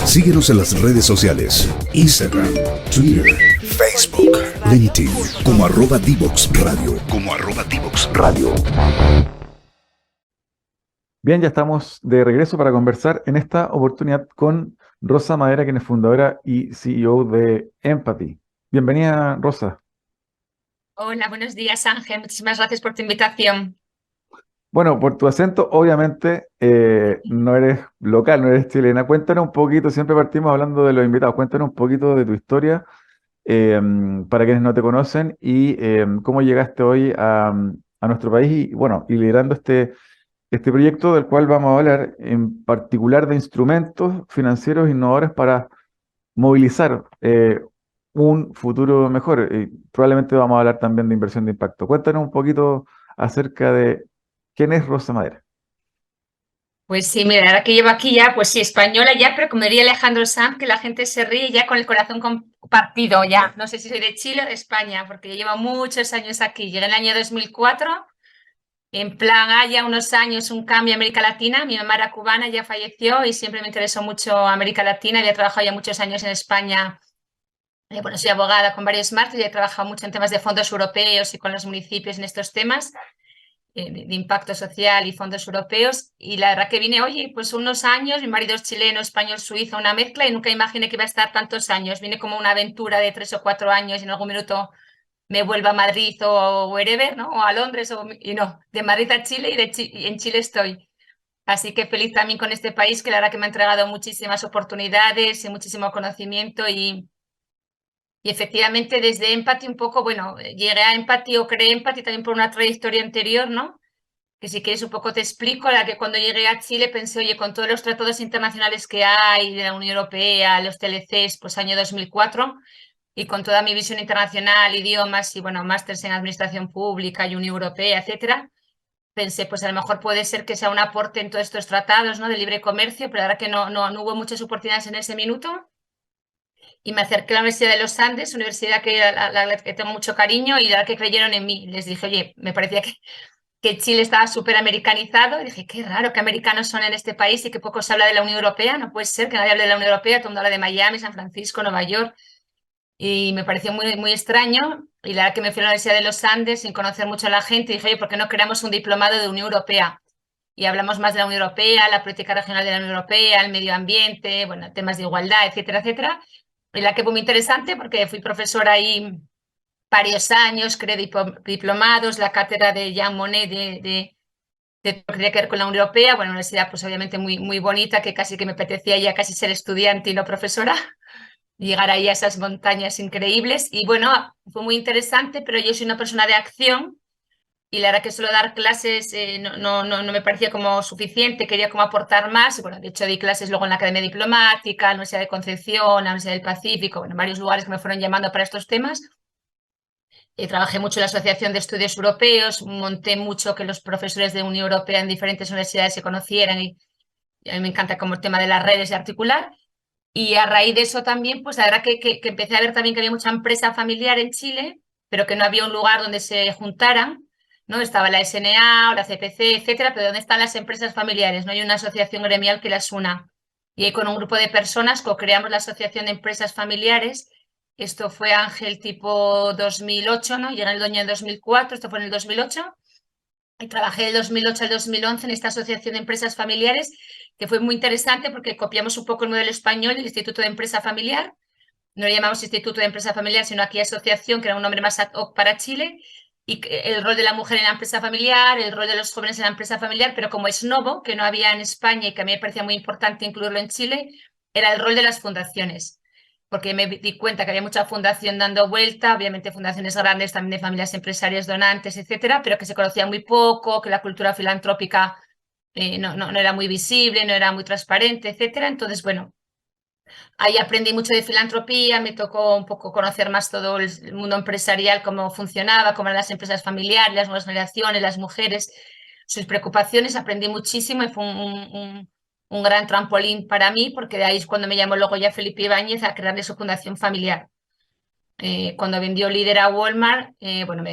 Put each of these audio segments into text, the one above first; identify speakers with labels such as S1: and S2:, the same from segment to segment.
S1: Síguenos en las redes sociales, Instagram, Twitter, Facebook, LinkedIn, como @Divox Radio,
S2: Bien, ya estamos de regreso para conversar en esta oportunidad con Rosa Madera, quien es fundadora y CEO de Empathy. Bienvenida, Rosa.
S3: Hola, buenos días, Ángel. Muchísimas gracias por tu invitación.
S2: Bueno, por tu acento, obviamente, no eres local, no eres chilena. Cuéntanos un poquito, siempre partimos hablando de los invitados, cuéntanos un poquito de tu historia para quienes no te conocen y cómo llegaste hoy a nuestro país y, bueno, y liderando este proyecto del cual vamos a hablar, en particular de instrumentos financieros innovadores para movilizar un futuro mejor. Probablemente vamos a hablar también de inversión de impacto. Cuéntanos un poquito acerca de quién es Rosa Madera.
S3: Pues sí, mira, ahora que llevo aquí ya, pues sí, española ya, pero como diría Alejandro Sanz, que la gente se ríe ya con el corazón compartido ya. No sé si soy de Chile o de España, porque yo llevo muchos años aquí. Llegué en el año 2004, en plan, ya unos años un cambio a América Latina. Mi mamá era cubana, ya falleció y siempre me interesó mucho América Latina. Había trabajado ya muchos años en España. Bueno, soy abogada con varios másteres y he trabajado mucho en temas de fondos europeos y con los municipios en estos temas de impacto social y fondos europeos. Y la verdad que vine, oye, pues unos años, mi marido es chileno, español, suizo, una mezcla, y nunca imaginé que iba a estar tantos años. Vine como una aventura de 3 o 4 años y en algún minuto me vuelvo a Madrid o wherever, ¿no? O a Londres, y no, de Madrid a Chile y en Chile estoy. Así que feliz también con este país, que la verdad que me ha entregado muchísimas oportunidades y muchísimo conocimiento y efectivamente desde Empathy un poco, bueno, llegué a Empathy o creé Empathy también por una trayectoria anterior, ¿no? Que si quieres un poco te explico, la que cuando llegué a Chile pensé, oye, con todos los tratados internacionales que hay de la Unión Europea, los TLCs, pues año 2004, y con toda mi visión internacional, idiomas y, bueno, másters en Administración Pública y Unión Europea, etcétera, pensé, pues a lo mejor puede ser que sea un aporte en todos estos tratados, ¿no? De libre comercio, pero la verdad que no hubo muchas oportunidades en ese minuto. Y me acerqué a la Universidad de los Andes, universidad que, la que tengo mucho cariño, y la que creyeron en mí. Les dije, oye, me parecía que Chile estaba súper americanizado. Y dije, qué raro que americanos son en este país y que poco se habla de la Unión Europea. No puede ser que nadie hable de la Unión Europea, todo el mundo habla de Miami, San Francisco, Nueva York. Y me pareció muy, muy extraño. Y la verdad que me fui a la Universidad de los Andes sin conocer mucho a la gente. Y dije, oye, ¿por qué no creamos un diplomado de Unión Europea? Y hablamos más de la Unión Europea, la política regional de la Unión Europea, el medio ambiente, bueno, temas de igualdad, etcétera, etcétera. Y la que fue muy interesante porque fui profesora ahí varios años, creé diplomados, la cátedra de Jean Monnet de lo que tenía que ver con la Unión Europea, bueno, una universidad pues obviamente muy, muy bonita, que casi que me apetecía ya casi ser estudiante y no profesora, llegar ahí a esas montañas increíbles. Y bueno, fue muy interesante, pero yo soy una persona de acción y la verdad que solo dar clases no me parecía como suficiente, quería como aportar más. Y bueno, de hecho di clases luego en la Academia Diplomática, la Universidad de Concepción, la Universidad del Pacífico, bueno, varios lugares que me fueron llamando para estos temas. Trabajé mucho en la Asociación de Estudios Europeos, monté mucho que los profesores de Unión Europea en diferentes universidades se conocieran y a mí me encanta como el tema de las redes y articular. Y a raíz de eso también, pues la verdad que empecé a ver también que había mucha empresa familiar en Chile, pero que no había un lugar donde se juntaran, ¿no? Estaba la SNA o la CPC, etcétera, pero ¿dónde están las empresas familiares? No hay una asociación gremial que las una. Y ahí con un grupo de personas co-creamos la Asociación de Empresas Familiares. Esto fue Ángel tipo 2008, ¿no? Llegué el año en 2004, esto fue en el 2008. Y trabajé del 2008 al 2011 en esta asociación de empresas familiares, que fue muy interesante porque copiamos un poco el modelo español, el Instituto de Empresa Familiar. No lo llamamos Instituto de Empresa Familiar, sino aquí asociación, que era un nombre más ad hoc para Chile. Y el rol de la mujer en la empresa familiar, el rol de los jóvenes en la empresa familiar, pero como es novo, que no había en España y que a mí me parecía muy importante incluirlo en Chile, era el rol de las fundaciones. Porque me di cuenta que había mucha fundación dando vuelta, obviamente fundaciones grandes también de familias empresarias donantes, etcétera, pero que se conocía muy poco, que la cultura filantrópica no era muy visible, no era muy transparente, etcétera. Entonces, bueno, ahí aprendí mucho de filantropía, me tocó un poco conocer más todo el mundo empresarial, cómo funcionaba, cómo eran las empresas familiares, las nuevas generaciones, las mujeres, sus preocupaciones. Aprendí muchísimo y fue un gran trampolín para mí, porque de ahí es cuando me llamó luego ya Felipe Ibáñez a crear su fundación familiar. Cuando vendió Líder a Walmart, bueno,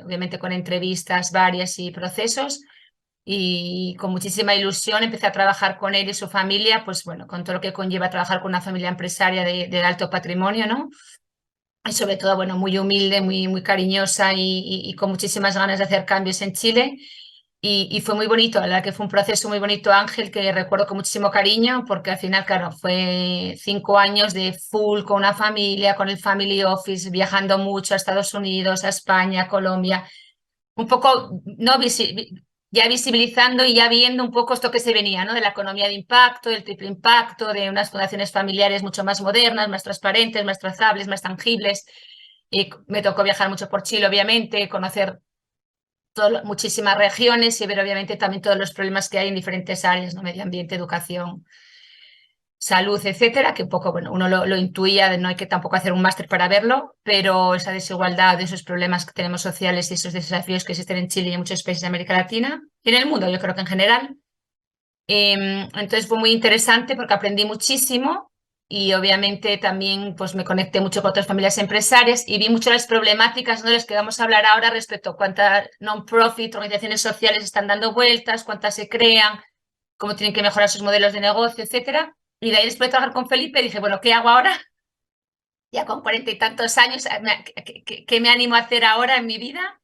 S3: obviamente con entrevistas varias y procesos, y con muchísima ilusión empecé a trabajar con él y su familia, pues bueno, con todo lo que conlleva trabajar con una familia empresaria de alto patrimonio, ¿no? Y sobre todo, bueno, muy humilde, muy cariñosa y con muchísimas ganas de hacer cambios en Chile. Y fue muy bonito, la verdad que fue un proceso muy bonito, Ángel, que recuerdo con muchísimo cariño, porque al final, claro, fue 5 años de full con una familia, con el family office, viajando mucho a Estados Unidos, a España, a Colombia, un poco no ya visibilizando y ya viendo un poco esto que se venía, ¿no? De la economía de impacto, del triple impacto, de unas fundaciones familiares mucho más modernas, más transparentes, más trazables, más tangibles. Y me tocó viajar mucho por Chile, obviamente, conocer muchísimas regiones y ver obviamente también todos los problemas que hay en diferentes áreas, ¿no? Medio ambiente, educación, salud, etcétera, que un poco, bueno, uno lo intuía, no hay que tampoco hacer un máster para verlo, pero esa desigualdad, esos problemas que tenemos sociales y esos desafíos que existen en Chile y en muchos países de América Latina y en el mundo, yo creo que en general. Entonces fue muy interesante porque aprendí muchísimo y obviamente también pues me conecté mucho con otras familias empresarias y vi mucho las problemáticas, ¿no?, de las que vamos a hablar ahora respecto a cuántas non-profit, organizaciones sociales están dando vueltas, cuántas se crean, cómo tienen que mejorar sus modelos de negocio, etcétera. Y de ahí después de trabajar con Felipe dije, bueno, ¿qué hago ahora? Ya con 40 y tantos años, ¿qué me animo a hacer ahora en mi vida?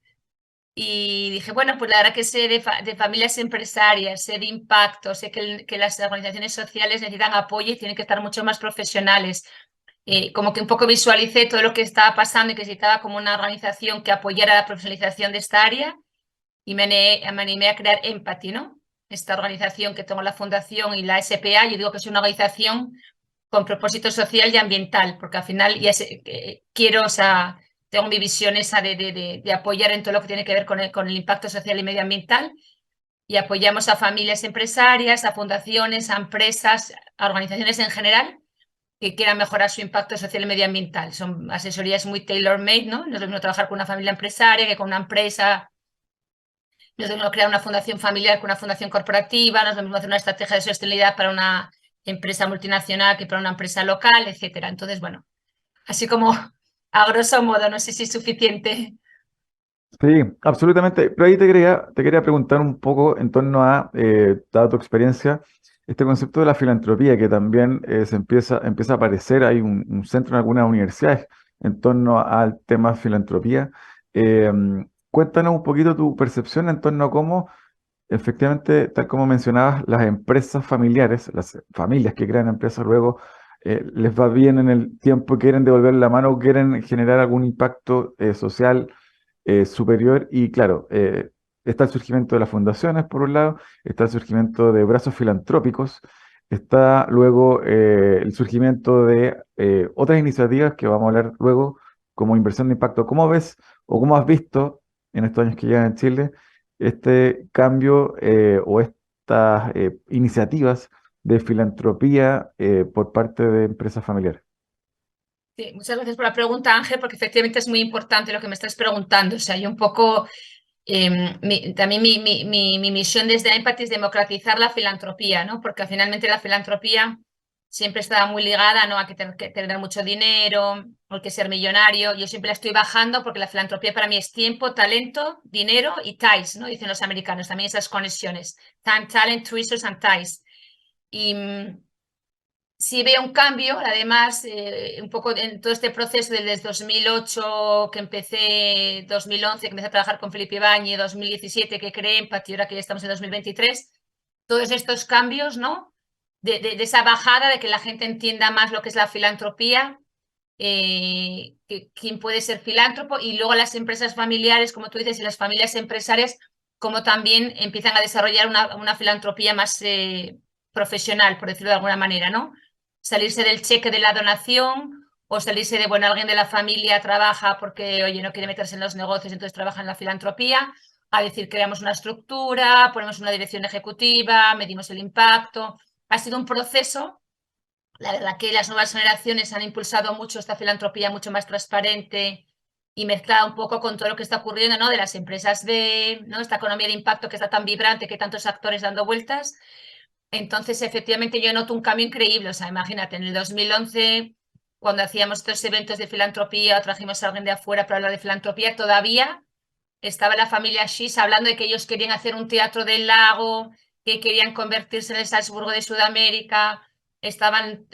S3: Y dije, bueno, pues la verdad que sé de familias empresarias, sé de impacto, sé que las organizaciones sociales necesitan apoyo y tienen que estar mucho más profesionales. Como que un poco visualicé todo lo que estaba pasando y que necesitaba como una organización que apoyara la profesionalización de esta área y me animé a crear Empathy, ¿no? Esta organización que tengo la fundación y la SPA, yo digo que es una organización con propósito social y ambiental, porque al final quiero, o sea, tengo mi visión esa de apoyar en todo lo que tiene que ver con el impacto social y medioambiental y apoyamos a familias empresarias, a fundaciones, a empresas, a organizaciones en general que quieran mejorar su impacto social y medioambiental. Son asesorías muy tailor-made, ¿no? No es lo mismo trabajar con una familia empresaria que con una empresa, no es lo mismo crear una fundación familiar que una fundación corporativa, no es lo mismo hacer una estrategia de sostenibilidad para una empresa multinacional que para una empresa local, etcétera. Entonces, bueno, así como a grosso modo, no sé si es suficiente.
S2: Sí, absolutamente. Pero ahí te quería preguntar un poco en torno a, dada tu experiencia, este concepto de la filantropía que también empieza a aparecer. Hay un centro en algunas universidades en torno al tema filantropía. Eh, Cuéntanos un poquito tu percepción en torno a cómo, efectivamente, tal como mencionabas, las empresas familiares, las familias que crean empresas luego les va bien en el tiempo, quieren devolver la mano, quieren generar algún impacto social superior y claro, está el surgimiento de las fundaciones por un lado, está el surgimiento de brazos filantrópicos, está luego el surgimiento de otras iniciativas que vamos a hablar luego como inversión de impacto. ¿Cómo ves o cómo has visto en estos años que llevan en Chile este cambio o estas iniciativas de filantropía por parte de empresas familiares?
S3: Sí, muchas gracias por la pregunta, Ángel, porque efectivamente es muy importante lo que me estás preguntando. O sea, yo un poco, también mi misión desde Empathy es democratizar la filantropía, ¿no? Porque finalmente la filantropía siempre estaba muy ligada, ¿no?, a que tener mucho dinero o que ser millonario. Yo siempre la estoy bajando porque la filantropía para mí es tiempo, talento, dinero y ties, ¿no? Dicen los americanos, también esas conexiones. Time, talent, resource and ties. Y sí veo un cambio, además, un poco en todo este proceso desde 2008 que empecé, 2011 que empecé a trabajar con Felipe Ibáñez, 2017 que creé Empathy, ahora que ya estamos en 2023, todos estos cambios, ¿no? De esa bajada, de que la gente entienda más lo que es la filantropía, quién puede ser filántropo, y luego las empresas familiares, como tú dices, y las familias empresarias, como también empiezan a desarrollar una filantropía más profesional, por decirlo de alguna manera, ¿no? Salirse del cheque de la donación o salirse de, bueno, alguien de la familia trabaja porque, oye, no quiere meterse en los negocios, entonces trabaja en la filantropía, a decir, creamos una estructura, ponemos una dirección ejecutiva, medimos el impacto. Ha sido un proceso. La verdad que las nuevas generaciones han impulsado mucho esta filantropía mucho más transparente y mezclada un poco con todo lo que está ocurriendo, ¿no?, de las empresas ¿no?, esta economía de impacto que está tan vibrante, que hay tantos actores dando vueltas. Entonces, efectivamente, yo noto un cambio increíble. O sea, imagínate, en el 2011, cuando hacíamos estos eventos de filantropía, o trajimos a alguien de afuera para hablar de filantropía, todavía estaba la familia Schiss hablando de que ellos querían hacer un teatro del lago, que querían convertirse en el Salzburgo de Sudamérica. Estaban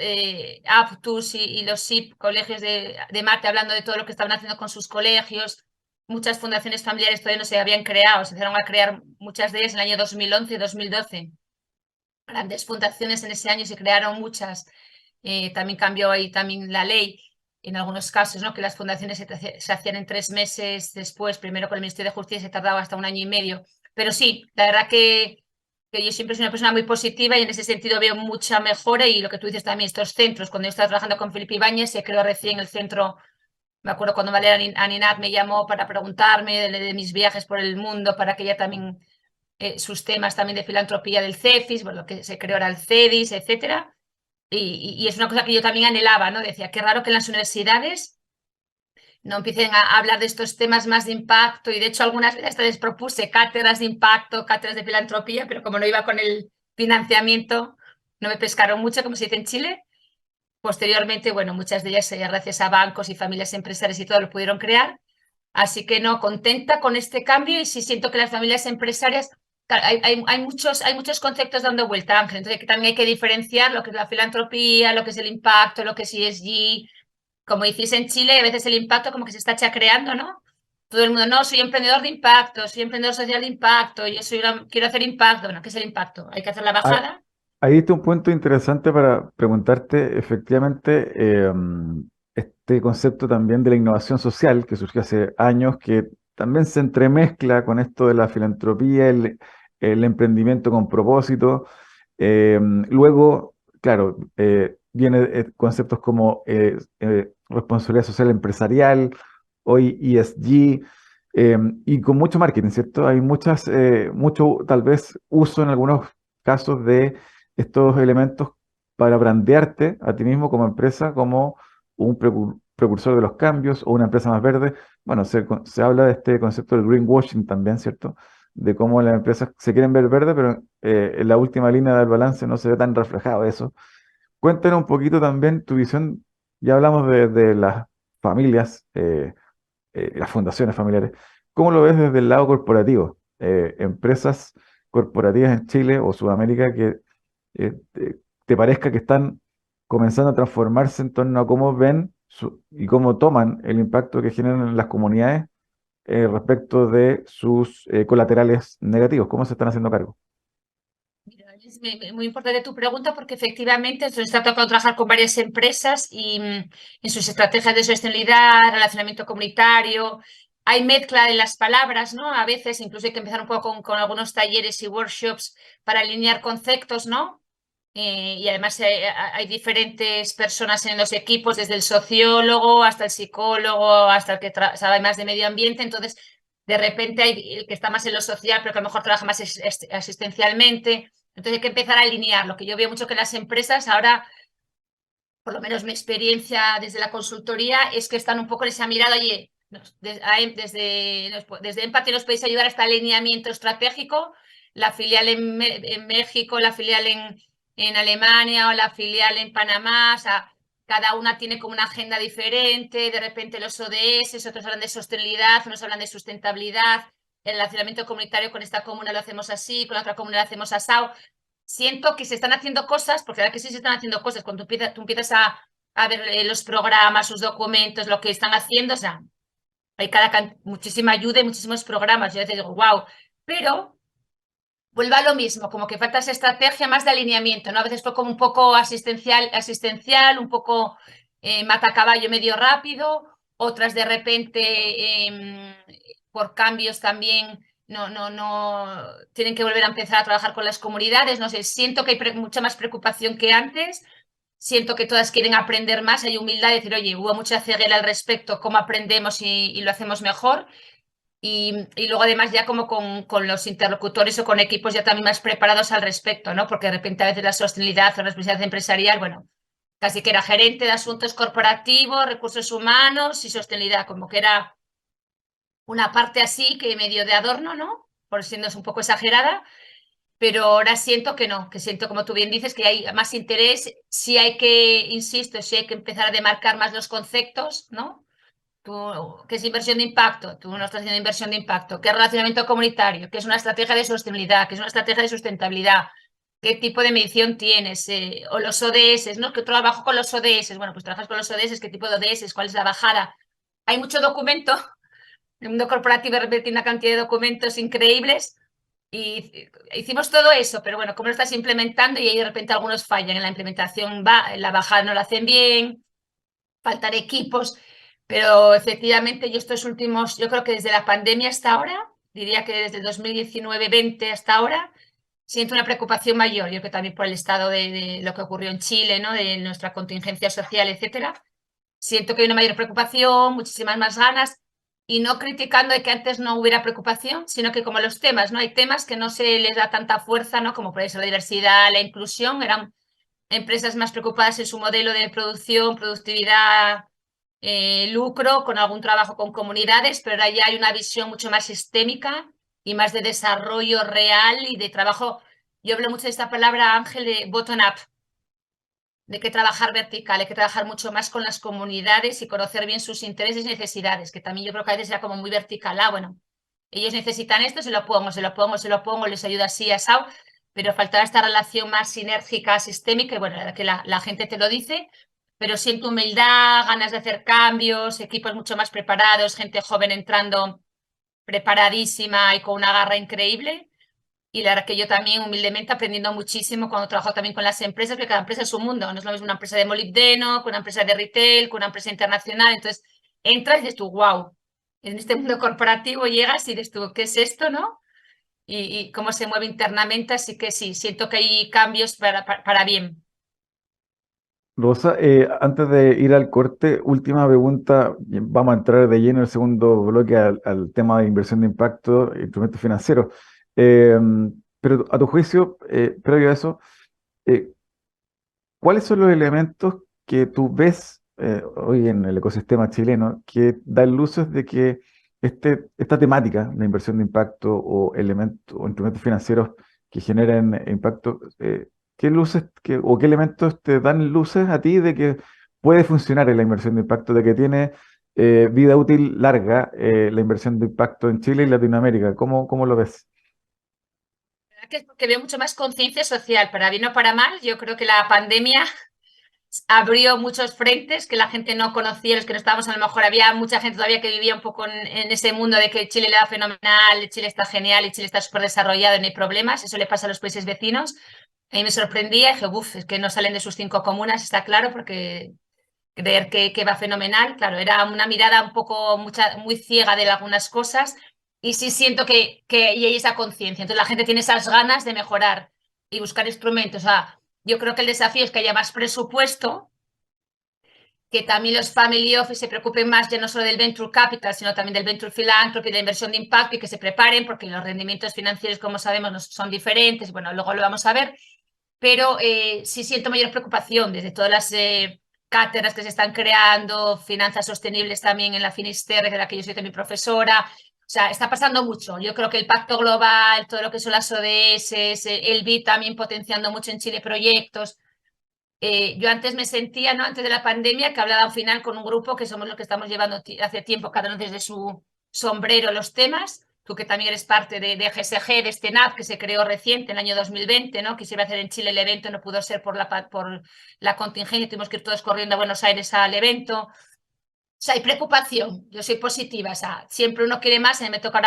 S3: Aptus y los SIP, colegios de Marte, hablando de todo lo que estaban haciendo con sus colegios. Muchas fundaciones familiares todavía no se habían creado, se empezaron a crear muchas de ellas en el año 2011 y 2012. Grandes fundaciones en ese año se crearon muchas. También cambió ahí también la ley en algunos casos, ¿no? Que las fundaciones se hacían en 3 meses después, primero con el Ministerio de Justicia se tardaba hasta 1 año y medio. Pero sí, la verdad que yo siempre soy una persona muy positiva y en ese sentido veo mucha mejora y lo que tú dices también, estos centros, cuando yo estaba trabajando con Felipe Ibáñez, se creó recién el centro, me acuerdo cuando Valeria Aninat me llamó para preguntarme de mis viajes por el mundo, para que ella también, sus temas también de filantropía del CEFIS, bueno, lo que se creó era el CEDIS, etcétera. Y es una cosa que yo también anhelaba, ¿no? Decía, qué raro que en las universidades no empiecen a hablar de estos temas más de impacto y de hecho algunas veces hasta les propuse cátedras de impacto, cátedras de filantropía, pero como no iba con el financiamiento, no me pescaron mucho, como se dice en Chile. Posteriormente, bueno, muchas de ellas, gracias a bancos y familias empresarias y todo, lo pudieron crear. Así que no, contenta con este cambio y sí siento que las familias empresarias, hay muchos conceptos dando vuelta, Ángel, entonces que también hay que diferenciar lo que es la filantropía, lo que es el impacto, lo que es ESG. Como decís en Chile, a veces el impacto como que se está chacreando, ¿no? Todo el mundo, no, soy emprendedor de impacto, soy emprendedor social de impacto, yo quiero hacer impacto. Bueno, ¿qué es el impacto? Hay que hacer la
S2: Ah,
S3: bajada.
S2: ahí está un punto interesante para preguntarte efectivamente este concepto también de la innovación social que surgió hace años, que también se entremezcla con esto de la filantropía, el emprendimiento con propósito. Luego, claro, viene conceptos como responsabilidad social empresarial, hoy ESG, y con mucho marketing, ¿cierto? Hay mucho tal vez uso en algunos casos de estos elementos para brandearte a ti mismo como empresa, como un precursor de los cambios o una empresa más verde. Bueno, se habla de este concepto del greenwashing también, ¿cierto? De cómo las empresas se quieren ver verde, pero en la última línea del balance no se ve tan reflejado eso. Cuéntanos un poquito también tu visión, ya hablamos de las familias, las fundaciones familiares. ¿Cómo lo ves desde el lado corporativo? Empresas corporativas en Chile o Sudamérica que te parezca que están comenzando a transformarse en torno a cómo ven y cómo toman el impacto que generan en las comunidades respecto de sus colaterales negativos. ¿Cómo se están haciendo cargo?
S3: Mira, es muy importante tu pregunta porque efectivamente nos está tocando trabajar con varias empresas y en sus estrategias de sostenibilidad, relacionamiento comunitario, hay mezcla de las palabras, ¿no? A veces incluso hay que empezar un poco con algunos talleres y workshops para alinear conceptos, ¿no? Y además hay diferentes personas en los equipos, desde el sociólogo hasta el psicólogo, hasta el que sabe más de medio ambiente. Entonces, de repente hay el que está más en lo social, pero que a lo mejor trabaja más asistencialmente. Entonces hay que empezar a alinear. Lo que yo veo mucho que las empresas ahora, por lo menos mi experiencia desde la consultoría, es que están un poco en esa mirada, oye, desde Empathy nos podéis ayudar a este alineamiento estratégico, la filial en México, la filial en Alemania o la filial en Panamá, o sea, cada una tiene como una agenda diferente, de repente los ODS, otros hablan de sostenibilidad, unos hablan de sustentabilidad, el relacionamiento comunitario con esta comuna lo hacemos así, con la otra comuna lo hacemos asado. Siento que se están haciendo cosas, porque la verdad que sí se están haciendo cosas, cuando tú empiezas a ver los programas, sus documentos, lo que están haciendo, o sea, hay muchísima ayuda y muchísimos programas. Yo a veces digo, wow, pero vuelve a lo mismo, como que falta esa estrategia más de alineamiento, ¿no? A veces fue como un poco asistencial, un poco mata caballo medio rápido, otras de repente por cambios también no tienen que volver a empezar a trabajar con las comunidades, no sé, siento que hay mucha más preocupación que antes. Siento que todas quieren aprender más, hay humildad de decir, oye, hubo mucha ceguera al respecto, cómo aprendemos y lo hacemos mejor. Y luego además ya como con los interlocutores o con equipos ya también más preparados al respecto, ¿no? Porque de repente a veces la sostenibilidad o la responsabilidad empresarial, bueno, casi que era gerente de asuntos corporativos, recursos humanos y sostenibilidad, como que era una parte así que medio de adorno, ¿no? Por siendo un poco exagerada, pero ahora siento que no, que siento, como tú bien dices, que hay más interés, sí hay que, insisto, sí hay que empezar a demarcar más los conceptos, ¿no? ¿Qué es inversión de impacto? Tú no estás haciendo inversión de impacto. ¿Qué es relacionamiento comunitario? ¿Qué es una estrategia de sostenibilidad? ¿Qué es una estrategia de sustentabilidad? ¿Qué tipo de medición tienes? O los ODS, ¿no? ¿Qué trabajo con los ODS? Bueno, pues trabajas con los ODS, ¿qué tipo de ODS? ¿Cuál es la bajada? Hay mucho documento. El mundo corporativo de repente tiene una cantidad de documentos increíbles y hicimos todo eso, pero bueno, ¿cómo lo estás implementando? Y ahí de repente algunos fallan en la implementación, la bajada no lo hacen bien, faltan equipos, pero efectivamente yo estos últimos, yo creo que desde la pandemia hasta ahora, diría que desde el 2019-20 hasta ahora, siento una preocupación mayor, yo creo que también por el estado de lo que ocurrió en Chile, ¿no? De nuestra contingencia social, etcétera. Siento que hay una mayor preocupación, muchísimas más ganas, y no criticando de que antes no hubiera preocupación, sino que como los temas, ¿no? Hay temas que no se les da tanta fuerza, ¿no? Como puede ser la diversidad, la inclusión, eran empresas más preocupadas en su modelo de producción, productividad, lucro, con algún trabajo con comunidades, pero ahora ya hay una visión mucho más sistémica y más de desarrollo real y de trabajo. Yo hablo mucho de esta palabra, Ángel, de bottom-up, de que trabajar vertical, hay que trabajar mucho más con las comunidades y conocer bien sus intereses y necesidades, que también yo creo que a veces era como muy vertical. Bueno, ellos necesitan esto, se lo pongo, les ayuda así, asado, pero faltaba esta relación más sinérgica, sistémica, y bueno, que la gente te lo dice, pero siento humildad, ganas de hacer cambios, equipos mucho más preparados, gente joven entrando preparadísima y con una garra increíble. Y la verdad que yo también humildemente aprendiendo muchísimo cuando trabajo también con las empresas, porque cada empresa es un mundo, no es lo mismo una empresa de molibdeno, con una empresa de retail, con una empresa internacional. Entonces entras y dices tú, wow, en este mundo corporativo llegas y dices tú, ¿qué es esto, no? Y cómo se mueve internamente, así que sí, siento que hay cambios para bien.
S2: Rosa, antes de ir al corte, última pregunta. Vamos a entrar de lleno en el segundo bloque al tema de inversión de impacto, instrumentos financieros. Eh, pero a tu juicio, previo a eso, eh, ¿cuáles son los elementos que tú ves hoy en el ecosistema chileno que dan luces de que esta temática, la inversión de impacto o elementos o instrumentos financieros que generen impacto, qué luces o qué elementos te dan luces a ti de que puede funcionar en la inversión de impacto, de que tiene vida útil larga la inversión de impacto en Chile y Latinoamérica? ¿Cómo lo ves?
S3: Que es porque veo mucho más conciencia social, para bien o para mal. Yo creo que la pandemia abrió muchos frentes que la gente no conocía, los que no estábamos, a lo mejor había mucha gente todavía que vivía un poco en ese mundo de que Chile le da fenomenal, Chile está genial y Chile está súper desarrollado y no hay problemas. Eso le pasa a los países vecinos. A mí me sorprendía, dije, uff, es que no salen de sus 5 comunas, está claro, porque creer que va fenomenal, claro, era una mirada un poco muy ciega de algunas cosas y sí siento y hay esa conciencia. Entonces la gente tiene esas ganas de mejorar y buscar instrumentos. Yo creo que el desafío es que haya más presupuesto, que también los family office se preocupen más ya no solo del venture capital, sino también del venture philanthropy, de la inversión de impacto y que se preparen porque los rendimientos financieros, como sabemos, no son diferentes. Bueno, luego lo vamos a ver, pero sí siento mayor preocupación desde todas las cátedras que se están creando, finanzas sostenibles también en la Finisterre, de la que yo soy también profesora. O sea, está pasando mucho. Yo creo que el Pacto Global, todo lo que son las ODS, el BID también potenciando mucho en Chile proyectos. Yo antes me sentía, ¿no? Antes de la pandemia, que hablaba al final con un grupo que somos los que estamos llevando hace tiempo, cada uno desde su sombrero los temas. Tú que también eres parte de GSG, de este NAV que se creó reciente, en el año 2020, ¿no? Que se iba a hacer en Chile el evento, no pudo ser por la contingencia, tuvimos que ir todos corriendo a Buenos Aires al evento. O sea, hay preocupación, yo soy positiva, o sea, siempre uno quiere más. A mí me toca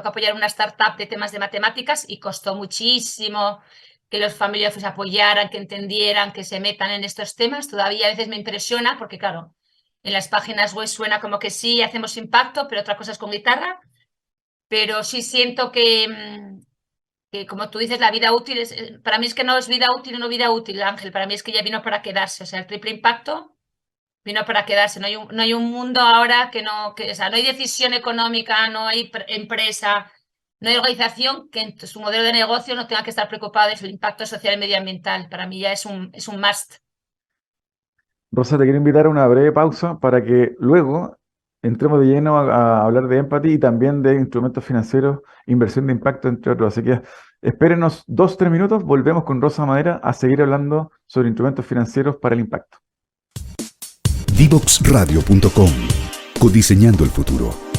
S3: apoyar una startup de temas de matemáticas y costó muchísimo que los family office apoyaran, que entendieran, que se metan en estos temas. Todavía a veces me impresiona porque, claro, en las páginas web suena como que sí, hacemos impacto, pero otra cosa es con guitarra. Pero sí siento que como tú dices, la vida útil, para mí es que no es vida útil o no vida útil, Ángel, para mí es que ya vino para quedarse. O sea, el triple impacto vino para quedarse. No hay un mundo ahora o sea, no hay decisión económica, no hay empresa, no hay organización que en su modelo de negocio no tenga que estar preocupada del impacto social y medioambiental. Para mí ya es un must.
S2: Rosa, te quiero invitar a una breve pausa para que luego entremos de lleno a hablar de Empathy y también de instrumentos financieros, inversión de impacto, entre otros. Así que espérenos 2-3 minutos, volvemos con Rosa Madera a seguir hablando sobre instrumentos financieros para el impacto.
S1: Divoxradio.com. Codiseñando el futuro.